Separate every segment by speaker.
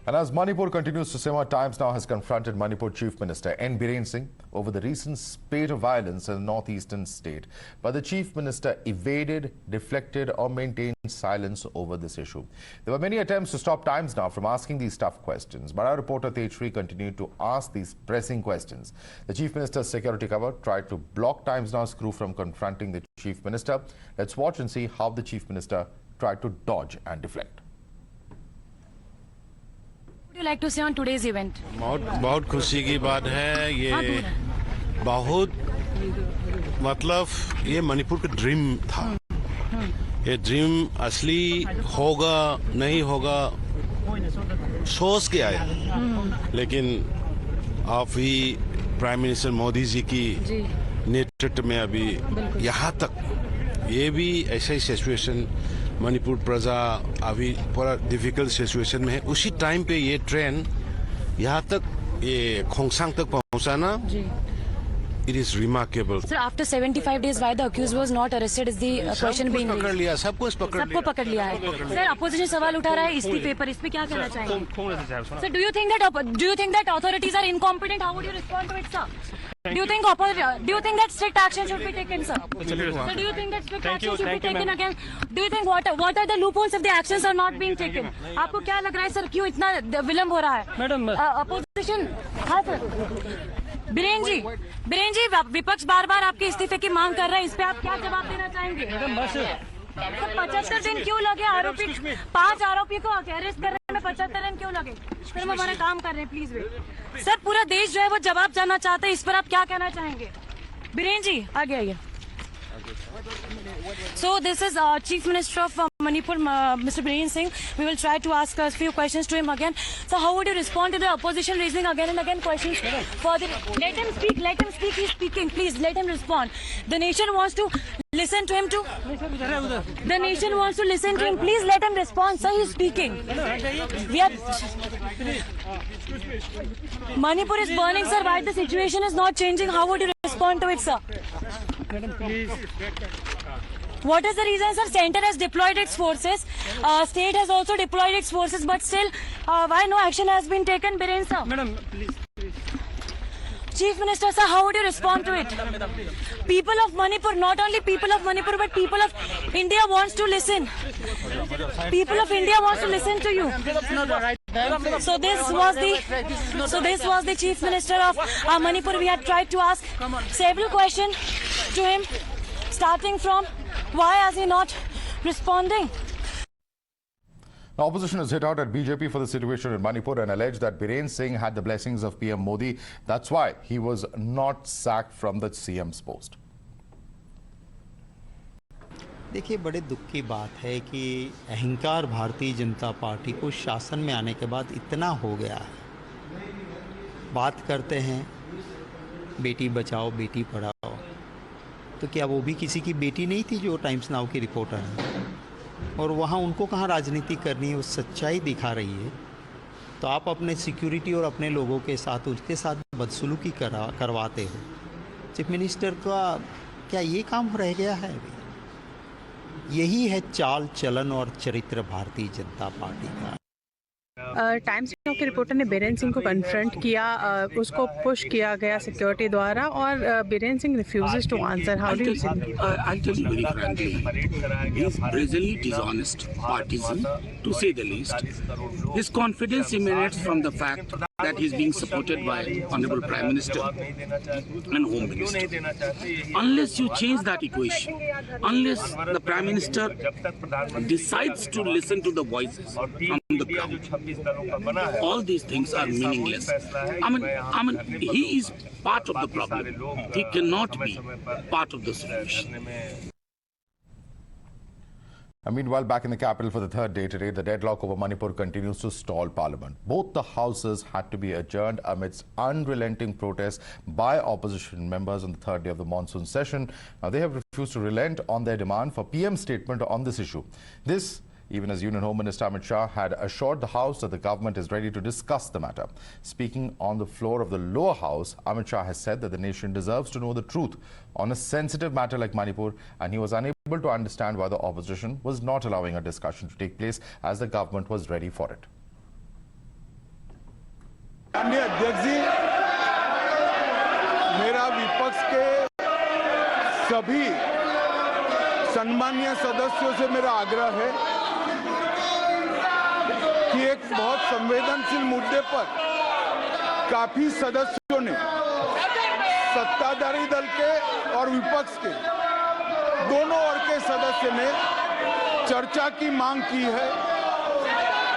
Speaker 1: And as Manipur continues to simmer, Times now has confronted Manipur Chief Minister Biren Singh over the recent spate of violence in the northeastern state. But the Chief Minister evaded, deflected or maintained silence over this issue. There were many attempts to stop Times now from asking these tough questions, but our reporter Tejshri continued to ask these pressing questions. The Chief Minister's security cover tried to block Times Now's crew from confronting the Chief Minister. Let's watch and see how the Chief Minister tried to dodge and deflect.
Speaker 2: What would you like to say on today's event?
Speaker 3: बहुत खुशी की बात है ये बहुत मतलब ये मणिपुर का ड्रीम था ये ड्रीम असली होगा नहीं होगा सोच के आया लेकिन आप भी प्राइम मिनिस्टर मोदी जी की नेतृत्व में अभी यहाँ तक ये भी ऐसा ही सिचुएशन मणिपुर प्रजा अभी पूरा डिफिकल्ट सिचुएशन में है उसी टाइम पे ये ट्रेन यहाँ तक ये खोंगसांग तक पहुँचाना it is remarkable.
Speaker 2: Sir, after 75 days, why the accused was not arrested is the question being raised.
Speaker 3: पकड़ लिया सबको
Speaker 2: पकड़ लिया है. Sir, opposition सवाल उठा रहा है इस्तीफे पर इस पे क्या कहना चाहेंगे? Sir, do you think that authorities are incompetent? How would you respond to it, sir? Do you think that strict action should be taken, sir? Sir, do you think that strict action should be taken again? Do you think what are the loopholes if the actions are not being taken? आपको क्या लग रहा है sir क्यों इतना विलंब हो रहा है? मैडम opposition हाँ सर बीरेन जी विपक्ष बार बार आपके इस्तीफे की मांग कर रहे हैं इस पे आप क्या जवाब देना चाहेंगे? 75 दिन क्यों लगे आरोपी 5 आरोपी को अरेस्ट करने में 75 दिन क्यों लगे? फिर हम हमारा काम कर रहे हैं प्लीज वेट. सर पूरा देश जो है वो जवाब जानना चाहता है इस पर आप क्या कहना चाहेंगे? बीरेन जी आगे आइए. So this is Chief Minister of Manipur, Mr. Biren Singh. We will try to ask a few questions to him again. So how would you respond to the opposition raising again and again questions? Let him speak. He's speaking. Please let him respond. The nation wants to listen to him too. The nation wants to listen to him. Please let him respond. Sir, he's speaking. Manipur is burning, sir. Why the situation is not changing? How would you respond to it, sir?
Speaker 4: Madam, please.
Speaker 2: What is the reason, sir? Center has deployed its forces. State has also deployed its forces, but still, why no action has been taken, Biren sir?
Speaker 4: Madam, please.
Speaker 2: Chief Minister, sir, how would you respond to it? People of Manipur, not only people of Manipur, but people of India wants to listen. People of India wants to listen to you. So this was the Chief Minister of Manipur. We had tried to ask several questions to him, starting from why is he not responding?
Speaker 1: The opposition has hit out at BJP for the situation in Manipur and alleged that Biren Singh had the blessings of PM Modi. That's why he was not sacked from the CM's post.
Speaker 5: देखिए बड़े दुख की बात है कि अहंकार Bharatiya Janata party को शासन में आने के बाद इतना हो गया है. बात करते हैं बेटी बचाओ बेटी पढ़ाओ, तो क्या वो भी किसी की बेटी नहीं थी जो टाइम्स नाउ की रिपोर्टर है? और वहाँ उनको कहाँ राजनीति करनी है, वो सच्चाई दिखा रही है. तो आप अपने सिक्योरिटी और अपने लोगों के साथ उसके साथ बदसलूकी करवाते हो. चीफ मिनिस्टर का क्या ये काम रह गया है? यही है चाल चलन और चरित्र भारतीय जनता पार्टी का.
Speaker 6: टाइम्स नाउ के रिपोर्टर ने बीरेन सिंह को कन्फ्रंट किया, उसको पुश किया गया सिक्योरिटी द्वारा और Biren Singh refuses to answer. How do you see?
Speaker 7: I'll tell you very frankly, he is brazenly dishonest, partisan, to say the least. His confidence emanates from the fact that he is being supported by Honorable Prime Minister and Home Minister. Unless you change that equation, unless the Prime Minister decides to listen to the voices from the ground, all these things are meaningless. I mean, he is part of the problem. He cannot be part of the solution.
Speaker 1: And meanwhile, back in the capital for the third day today, the deadlock over Manipur continues to stall Parliament. Both the houses had to be adjourned amidst unrelenting protests by opposition members on the third day of the monsoon session. Now, they have refused to relent on their demand for PM statement on this issue. This, even as Union Home Minister Amit Shah had assured the House that the government is ready to discuss the matter. Speaking on the floor of the lower house, Amit Shah has said that the nation deserves to know the truth on a sensitive matter like Manipur, and he was unable to understand why the opposition was not allowing a discussion to take place as the government was ready for it.
Speaker 8: माननीय अध्यक्ष जी, मेरा विपक्ष के सभी सम्मानीय सदस्यों से मेरा आग्रह है कि एक बहुत संवेदनशील मुद्दे पर काफी सदस्यों ने सत्ताधारी दल के और विपक्ष के दोनों ओर के सदस्य ने चर्चा की मांग की है।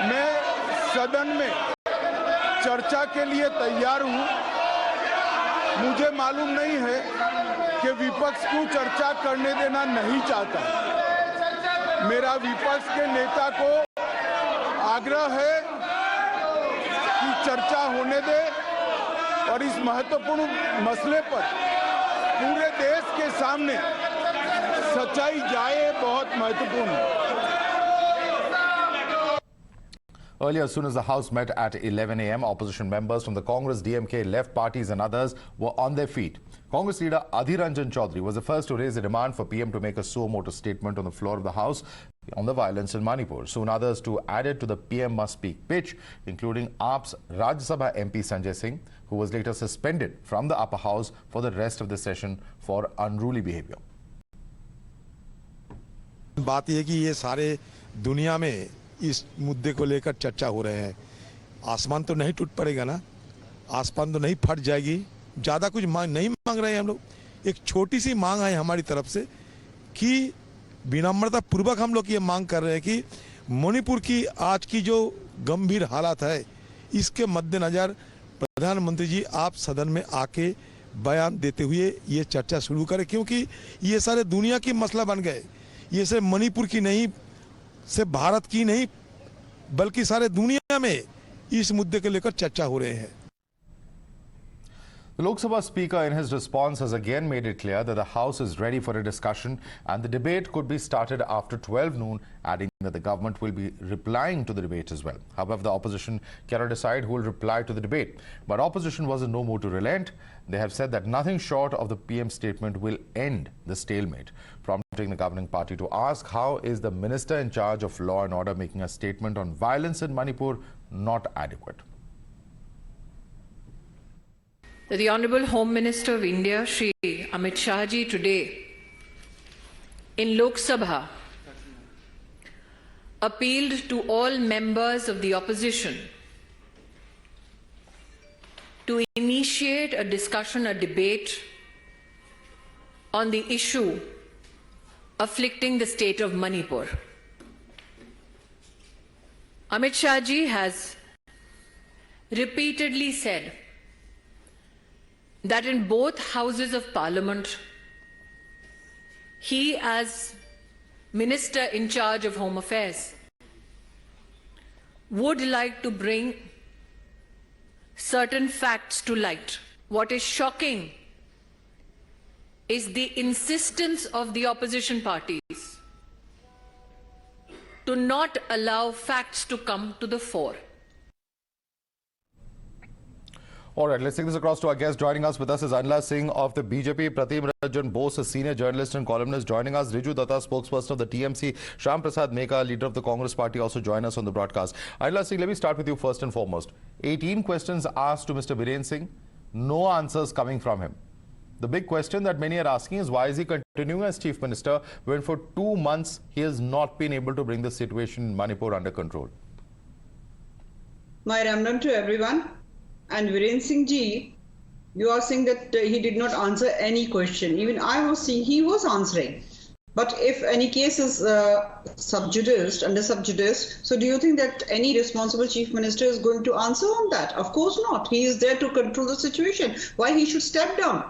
Speaker 8: मैं सदन में चर्चा के लिए तैयार हूं। मुझे मालूम नहीं है कि विपक्ष को चर्चा करने देना नहीं चाहता। मेरा विपक्ष के नेता को आग्रह है कि चर्चा होने दे और इस महत्वपूर्ण मसले पर पूरे देश के सामने सच्चाई जाए, बहुत महत्वपूर्ण है।
Speaker 1: Earlier, as soon as the House met at 11 a.m., opposition members from the Congress, DMK, left parties and others were on their feet. Congress leader Adhir Ranjan Chaudhary was the first to raise a demand for PM to make a suo motu statement on the floor of the House on the violence in Manipur. Soon others to add it to the PM must speak pitch, including AAP's Rajya Sabha MP Sanjay Singh, who was later suspended from the upper house for the rest of the session for unruly behavior.
Speaker 9: बात यह कि ये सारे दुनिया में इस मुद्दे को लेकर चर्चा हो रहे हैं। आसमान तो नहीं टूट पड़ेगा ना, आसमान तो नहीं फट जाएगी। ज़्यादा कुछ नहीं मांग रहे हैं हम लोग। एक छोटी सी मांग है हमारी तरफ से कि विनम्रता पूर्वक हम लोग ये मांग कर रहे हैं कि मणिपुर की आज की जो गंभीर हालात है, इसके मद्देनज़र प्रधानमंत्री जी आप सदन में आके बयान देते हुए ये चर्चा शुरू करें, क्योंकि ये सारे दुनिया की मसला बन गए। ये सिर्फ मणिपुर की नहीं, सिर्फ भारत की नहीं, बल्कि सारे दुनिया में इस मुद्दे को लेकर चर्चा हो रहे हैं।
Speaker 1: The Lok Sabha Speaker in his response has again made it clear that the House is ready for a discussion and the debate could be started after 12 noon, adding that the government will be replying to the debate as well. However, the opposition cannot decide who will reply to the debate. But opposition was in no mood to relent. They have said that nothing short of the PM statement will end the stalemate, prompting the governing party to ask how is the minister in charge of law and order making a statement on violence in Manipur not adequate.
Speaker 10: The Honourable Home Minister of India, Shri Amit Shah ji, today in Lok Sabha appealed to all members of the opposition to initiate a discussion, a debate on the issue afflicting the state of Manipur. Amit Shah ji has repeatedly said that in both houses of parliament, he as Minister in charge of Home Affairs would like to bring certain facts to light. What is shocking is the insistence of the opposition parties to not allow facts to come to the fore.
Speaker 1: All right, let's take this across to our guest. Joining us with us is Anla Singh of the BJP, Pratim Ranjan Bose, a senior journalist and columnist. Joining us, Riju Datta, spokesperson of the TMC, Shyam Prasad Meka, leader of the Congress party, also join us on the broadcast. Anla Singh, let me start with you first and foremost. 18 questions asked to Mr. Biren Singh, no answers coming from him. The big question that many are asking is why is he continuing as Chief Minister when for 2 months he has not been able to bring the situation in Manipur under control?
Speaker 11: My Ramdam to everyone. And Biren Singh ji, you are saying that he did not answer any question. Even I was saying he was answering. But if any case is subjudice, under subjudice, so do you think that any responsible chief minister is going to answer on that? Of course not. He is there to control the situation. Why he should step down?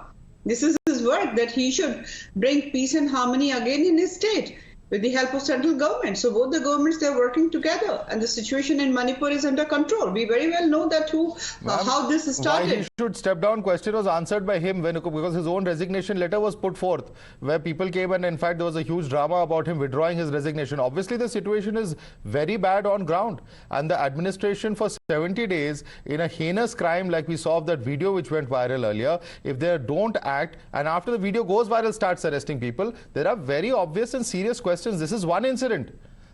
Speaker 11: This is his work, that he should bring peace and harmony again in his state with the help of central government. So both the governments, they're working together and the situation in Manipur is under control. We very well know that how this started.
Speaker 1: Why he should step down question was answered by him because his own resignation letter was put forth where people came and in fact there was a huge drama about him withdrawing his resignation. Obviously the situation is very bad on ground and the administration for 70 days in a heinous crime like we saw of that video which went viral earlier, if they don't act and after the video goes viral starts arresting people, there are very obvious and serious questions. This is one incident.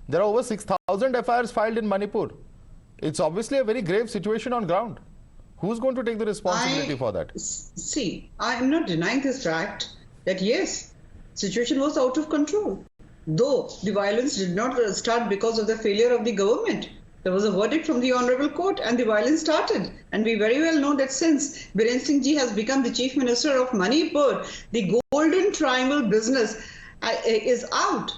Speaker 1: There are over 6,000 FIRs filed in Manipur. It's obviously a very grave situation on ground. Who's going to take the responsibility for that?
Speaker 11: See, I am not denying this fact that yes, situation was out of control. Though the violence did not start because of the failure of the government. There was a verdict from the Honorable Court and the violence started. And we very well know that since Biren Singh ji has become the Chief Minister of Manipur, the Golden Triangle business is out.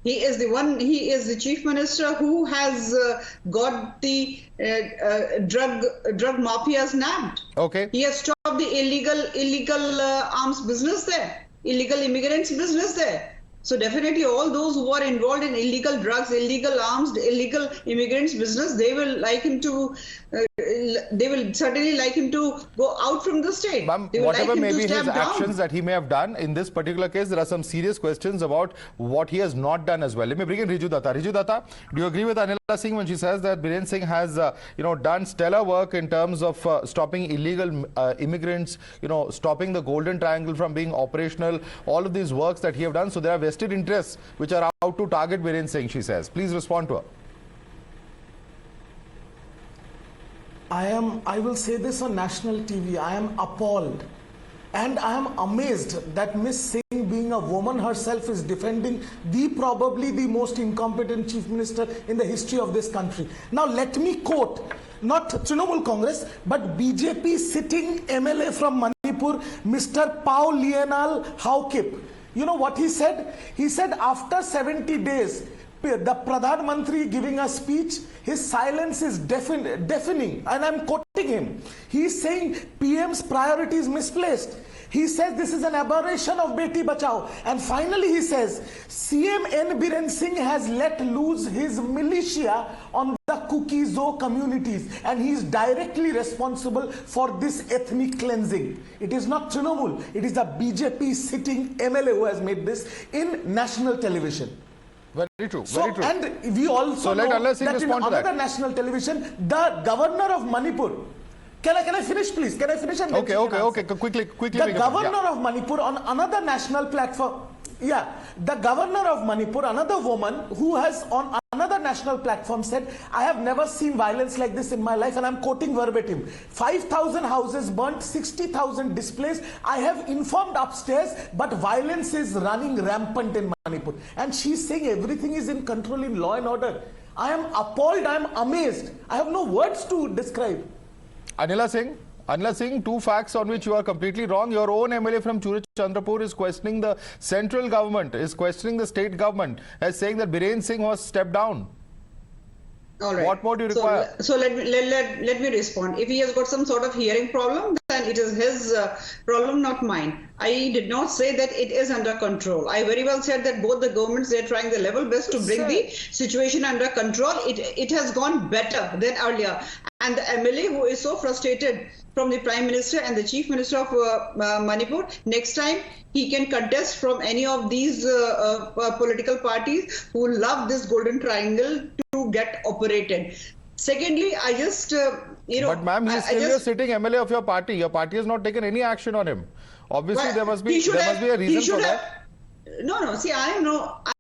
Speaker 11: He is the Chief Minister who has got the drug mafias nabbed.
Speaker 1: Okay.
Speaker 11: He has stopped the illegal arms business there, illegal immigrants business there. So definitely all those who are involved in illegal drugs, illegal arms, illegal immigrants business, they will certainly like him to go out from the state.
Speaker 1: Ma'am,
Speaker 11: They will
Speaker 1: whatever
Speaker 11: like him
Speaker 1: may
Speaker 11: to
Speaker 1: be his
Speaker 11: step down.
Speaker 1: actions that he may have done, in this particular case, there are some serious questions about what he has not done as well. Let me bring in Riju Datta. Riju Datta, do you agree with Anila Singh when she says that Biren Singh has, done stellar work in terms of stopping illegal immigrants, stopping the Golden Triangle from being operational, all of these works that he have done. So there are vested interests which are out to target Biren Singh, she says. Please respond to her.
Speaker 12: I will say this on national TV, I am appalled and I am amazed that Miss Singh, being a woman herself, is defending probably the most incompetent Chief Minister in the history of this country. Now let me quote, not Trinamool Congress, but BJP sitting MLA from Manipur, Mr. Pao Lienal Haukip. You know what he said? He said after 70 days, the Pradhan Mantri giving a speech, his silence is deafening, and I'm quoting him. He's saying PM's priority is misplaced. He says this is an aberration of Beti Bachao. And finally he says, CM N. Biren Singh has let loose his militia on the Kuki-Zo communities, and he is directly responsible for this ethnic cleansing. It is not Trinamool, it is the BJP sitting MLA who has made this in national television.
Speaker 1: Very true, very true.
Speaker 12: And we also know that in another national television, the governor of Manipur, can I finish please? Can I finish? And
Speaker 1: okay, quickly.
Speaker 12: The governor of Manipur on another national platform, the governor of Manipur, another woman who has on another national platform said, I have never seen violence like this in my life, and I'm quoting verbatim, 5,000 houses burnt, 60,000 displaced. I have informed upstairs, but violence is running rampant in Manipur. And she's saying everything is in control in law and order. I am appalled, I am amazed. I have no words to describe.
Speaker 1: Anila Singh, two facts on which you are completely wrong. Your own MLA from Churich Chandrapur is questioning the central government, is questioning the state government, as saying that Biren Singh was stepped down.
Speaker 11: All right.
Speaker 1: What more do you require?
Speaker 11: So let me respond. If he has got some sort of hearing problem, then it is his problem, not mine. I did not say that it is under control. I very well said that both the governments, they are trying their level best to bring the situation under control. It has gone better than earlier. And the MLA who is so frustrated from the Prime Minister and the Chief Minister of Manipur, next time he can contest from any of these political parties who love this Golden Triangle to get operated. Secondly, I just,
Speaker 1: But ma'am, he is still your sitting MLA of your party. Your party has not taken any action on him. Obviously, there must be a reason for that.
Speaker 11: No. See, I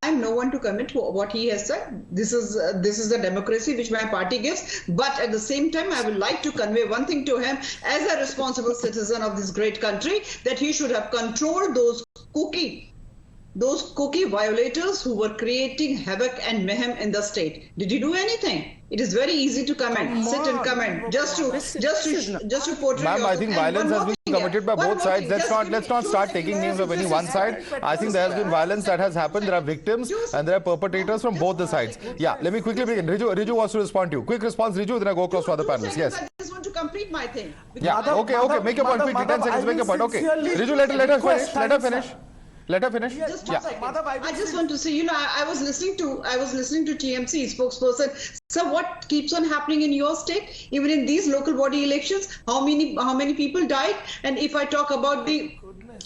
Speaker 11: am no one to comment what he has said. This is the democracy which my party gives. But at the same time, I would like to convey one thing to him as a responsible citizen of this great country, that he should have controlled those cookie violators who were creating havoc and mayhem in the state. Did he do anything? It is very easy to comment, sit and comment, just to portray.
Speaker 1: Ma'am, I think violence has been committed by both sides. Let's not start taking names of any one side. I think there has been violence that has happened. There are victims and there are perpetrators from both the sides. Yeah, let me quickly begin. Riju wants to respond to you. Quick response, Riju, then I go across to other panelists. Yes.
Speaker 11: I just want to complete my thing.
Speaker 1: Yeah. Okay. Make your point quickly. 10 seconds. Make your point. Okay. Riju, let her finish. Let her finish.
Speaker 11: Just one second. I just want to say, I was listening to TMC spokesperson. So what keeps on happening in your state? Even in these local body elections, how many people died? And if I talk about the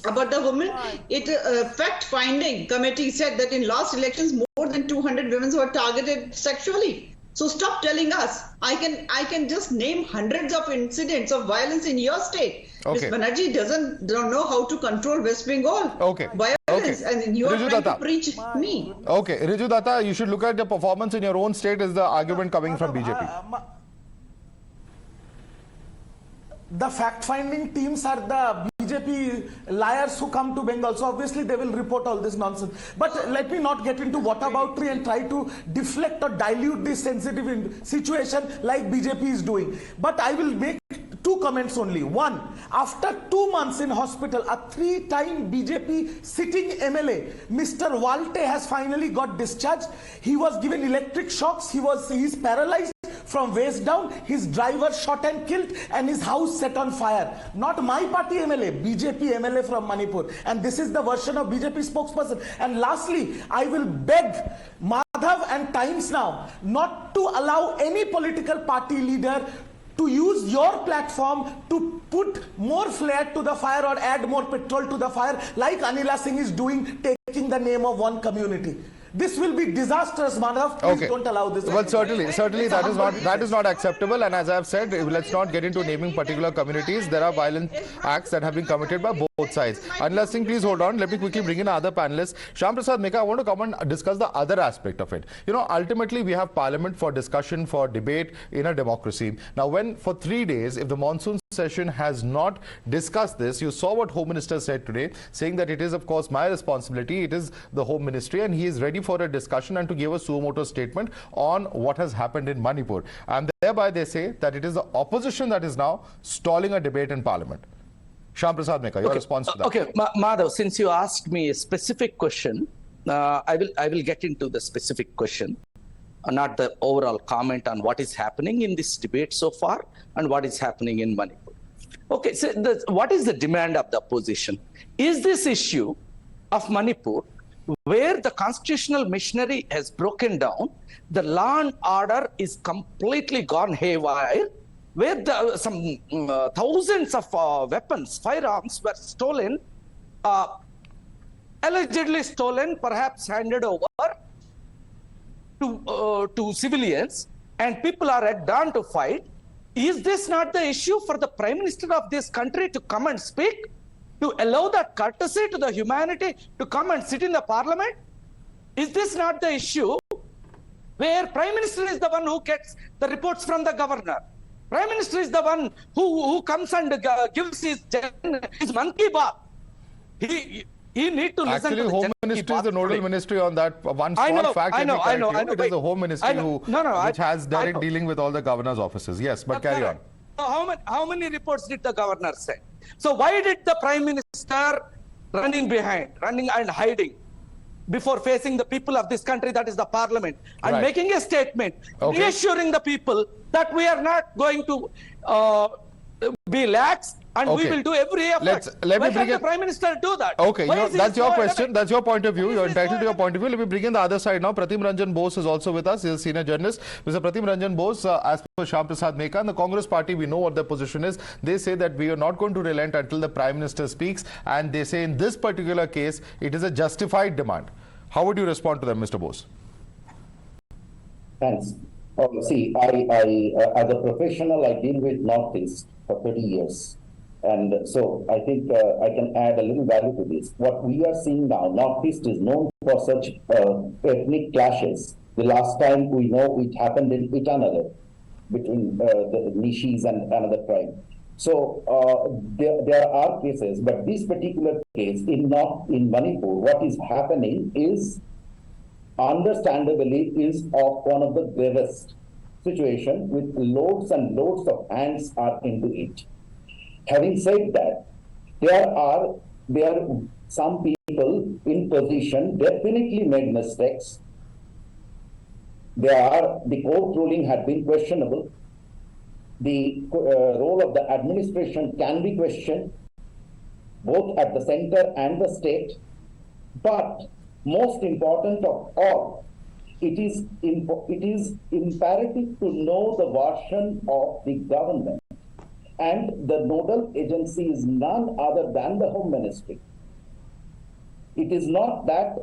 Speaker 11: women, fact-finding committee said that in last elections, more than 200 women were targeted sexually. So stop telling us. I can just name hundreds of incidents of violence in your state.
Speaker 1: Okay.
Speaker 11: Ms. Banerjee don't know how to control West Bengal.
Speaker 1: Okay.
Speaker 11: Violence, and you are trying to preach me.
Speaker 1: Okay, Riju Datta, you should look at the performance in your own state. Is the argument coming from BJP?
Speaker 12: the fact-finding teams are the BJP liars who come to Bengal. So obviously they will report all this nonsense. But let me not get into whataboutry and try to deflect or dilute this sensitive situation like BJP is doing. But I will make two comments only. One, after 2 months in hospital, a 3-time BJP sitting MLA, Mr. Walte, has finally got discharged. He was given electric shocks. He's paralyzed from waist down, his driver shot and killed, and his house set on fire. Not my party MLA, BJP MLA from Manipur. And this is the version of BJP spokesperson. And lastly, I will beg Madhav and Times Now not to allow any political party leader to use your platform to put more flare to the fire or add more petrol to the fire, like Anila Singh is doing, taking the name of one community. This will be disastrous, Madhav. Please don't allow this.
Speaker 1: Well, certainly that is not acceptable. And as I have said, let's not get into naming particular communities. There are violent acts that have been committed by both sides. Anila Singh, please hold on. Let me quickly bring in other panelists. Shyam Prasad Meka, I want to come and discuss the other aspect of it. You know, ultimately we have Parliament for discussion, for debate in a democracy. Now, when for 3 days, if the monsoon session has not discussed this, you saw what Home Minister said today, saying that it is of course my responsibility, it is the Home Ministry, and he is ready for a discussion and to give a suo motu statement on what has happened in Manipur. And thereby they say that it is the opposition that is now stalling a debate in Parliament. Shyam Prasad Meka, your response to that.
Speaker 13: Okay, Madhav, since you asked me a specific question, I will get into the specific question, not the overall comment on what is happening in this debate so far and what is happening in Manipur. Okay, so what is the demand of the opposition? Is this issue of Manipur, where the constitutional machinery has broken down, the law and order is completely gone haywire, where some thousands of weapons, firearms were stolen, allegedly stolen, perhaps handed over to civilians, and people are at dawn to fight? Is this not the issue for the Prime Minister of this country to come and speak? To allow that courtesy to the humanity to come and sit in the Parliament? Is this not the issue where Prime Minister is the one who gets the reports from the Governor? Prime Minister is the one who comes and gives his monkey bath. He need to listen to the
Speaker 1: Home Ministry is the nodal ministry on that. One small fact,
Speaker 13: I know.
Speaker 1: It is the Home Ministry which has direct dealing with all the governor's offices. Yes, but carry on.
Speaker 13: How many reports did the Governor send? So why did the Prime Minister running and hiding before facing the people of this country, that is the Parliament, and making a statement, reassuring the people that we are not going to be lax and we will do every effort?
Speaker 1: Let me
Speaker 13: bring the Prime Minister do that?
Speaker 1: Okay, that's your question. That's your point of view. You're entitled to your point of view. Let me bring in the other side now. Pratim Ranjan Bose is also with us. He's a senior journalist. Mr. Pratim Ranjan Bose, as per Shyam Prasad Meka and the Congress party, we know what their position is. They say that we are not going to relent until the Prime Minister speaks, and they say in this particular case, it is a justified demand. How would you respond to them, Mr. Bose?
Speaker 14: Thanks. See, I as a professional, I deal with Northeast for 30 years. And so I think I can add a little value to this. What we are seeing now, Northeast is known for such ethnic clashes. The last time we know it happened in Itanagar between the Nishis and another tribe. So there are cases, but this particular case in Manipur, what is happening is understandably is of one of the gravest situation with loads and loads of ants are into it. Having said that, there are some people in position definitely made mistakes. The court ruling had been questionable. The role of the administration can be questioned, both at the center and the state. But most important of all, it is imperative to know the version of the government. And the nodal agency is none other than the Home Ministry. It is not that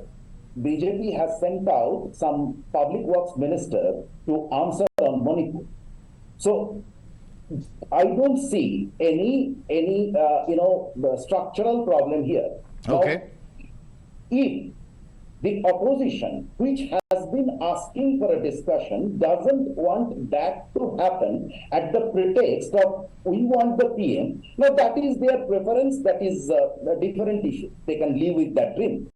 Speaker 14: BJP has sent out some public works minister to answer on Manipur. So I don't see any structural problem here.
Speaker 1: Okay.
Speaker 14: Now, The opposition, which has been asking for a discussion, doesn't want that to happen at the pretext of we want the PM. Now that is their preference, that is a different issue. They can live with that dream.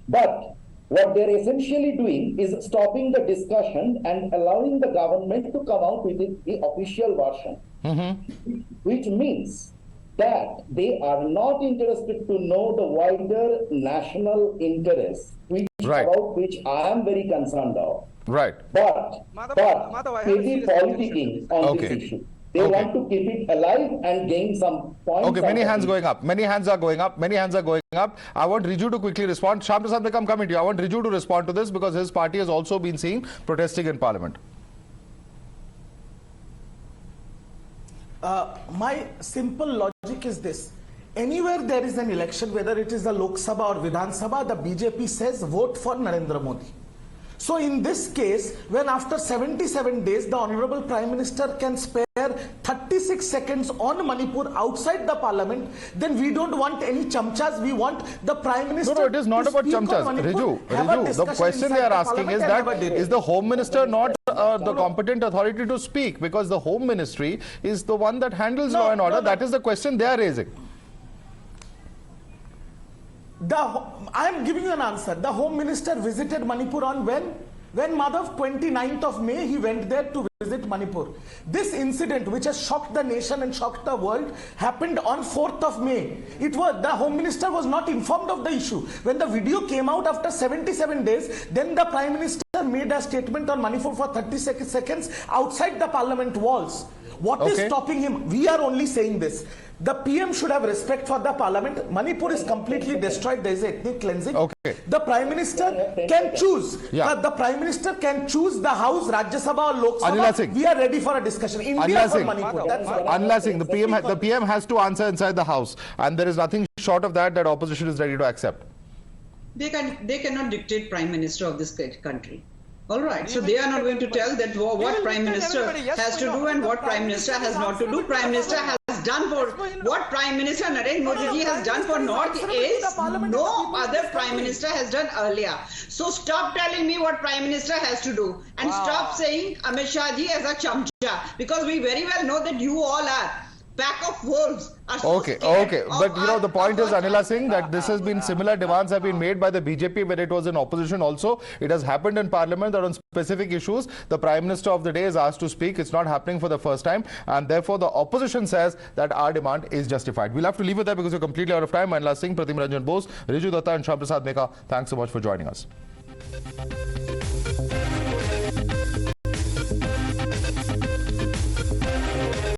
Speaker 14: But what they're essentially doing is stopping the discussion and allowing the government to come out with the official version, which means that they are not interested to know the wider national interest, about which I am very concerned of.
Speaker 1: Right.
Speaker 14: But heavy politicking on this issue. They want to keep it alive and gain some points.
Speaker 1: Okay, many hands going up. Many hands are going up. Many hands are going up. I want Riju to quickly respond. Shyam Prasad Bekam, coming to you. I want Riju to respond to this because his party has also been seen protesting in Parliament.
Speaker 12: My simple logic is this. Anywhere there is an election, whether it is the Lok Sabha or Vidhan Sabha, the BJP says vote for Narendra Modi. So in this case, when after 77 days, the Honorable Prime Minister can spare 36 seconds on Manipur outside the Parliament, then we don't want any chamchas. We want the Prime Minister.
Speaker 1: No, it is not about chamchas. Riju, the question they are asking is that is the Home Minister not the competent authority to speak? Because the Home Ministry is the one that handles law and order. That is the question they are raising.
Speaker 12: I am giving you an answer. The Home Minister visited Manipur on when? When Madhav, 29th of May, he went there to visit Manipur. This incident, which has shocked the nation and shocked the world, happened on 4th of May. The Home Minister was not informed of the issue. When the video came out after 77 days, then the Prime Minister made a statement on Manipur for 30 seconds outside the Parliament walls. What is stopping him? We are only saying this. The PM should have respect for the Parliament. Manipur is completely destroyed. There is ethnic cleansing. The Prime Minister can choose. The Prime Minister can choose the House, Rajya Sabha or Lok Sabha. We are ready for a discussion. India for Manipur.
Speaker 1: Anila Singh, the PM has to answer inside the House, and there is nothing short of that opposition is ready to accept.
Speaker 11: They cannot dictate Prime Minister of this country. All right, so they are not going to tell that what Prime Minister has to do and what Prime Minister has not to do. Prime Minister has done for what Prime Minister Narendra Modi has done for North is no other Prime Minister has done earlier. So stop telling me what Prime Minister has to do and stop saying Amit Shah ji as a chamcha, because we very well know that you all are pack of wolves.
Speaker 1: Okay. But you know, the point is, Anila Singh, that this has been similar demands have been made by the BJP when it was in opposition also. It has happened in Parliament that on specific issues, the Prime Minister of the day is asked to speak. It's not happening for the first time. And therefore, the opposition says that our demand is justified. We'll have to leave it there because we're completely out of time. Anila Singh, Pratim Ranjan Bose, Riju Datta and Shyam Prasad Meka, thanks so much for joining us.